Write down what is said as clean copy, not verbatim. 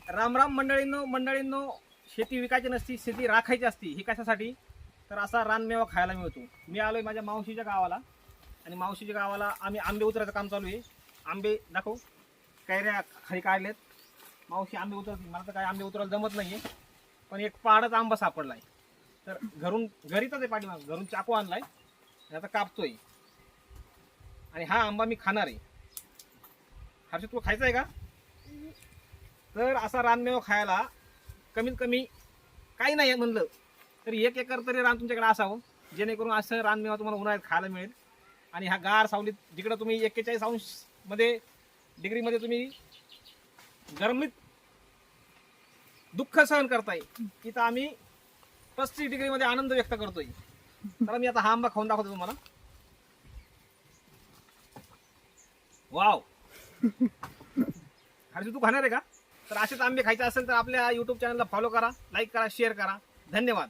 राम राम मंडळींनो, शेती विकायची नसती, शेती राखायची असती. ही कशासाठी? तर असा रानमेवा खायला मिळतो. मी आलोय माझ्या मावशीच्या गावाला आणि मावशीच्या गावाला आम्ही आंबे उतरायचं काम चालू आहे. आंबे दाखव, कैऱ्या खाली काढलेत. मावशी आंबे उतरते, मला तर काय आंबे उतरायला जमत नाहीये, पण एक पाडच आंबा सापडलाय. तर घरीच आहे पाठीमाग, घरून चाकू आणलाय, आता कापतोय आणि हा आंबा मी खाणार आहे. हर्षद, तू खायचा आहे का? तर असा रानमेवा खायला कमीत कमी काही नाही म्हणलं तरी 1 एकर तरी रान तुमच्याकडे असावं, जेणेकरून असं रानमेवा तुम्हाला उन्हाळ्यात खायला मिळेल. आणि हा गार सावलीत, जिकडं तुम्ही 41 डिग्रीमध्ये तुम्ही गरमीत दुःख सहन करताय, तिथं आम्ही 35 डिग्रीमध्ये आनंद व्यक्त करतोय. तर मी आता हा आंबा खाऊन दाखवतो तुम्हाला. वाव. हर्षद, तू खाणार आहे का? तर असेच आंबे खायचे असेल तर आपल्या YouTube चॅनलला फॉलो करा, लाईक करा, शेअर करा. धन्यवाद.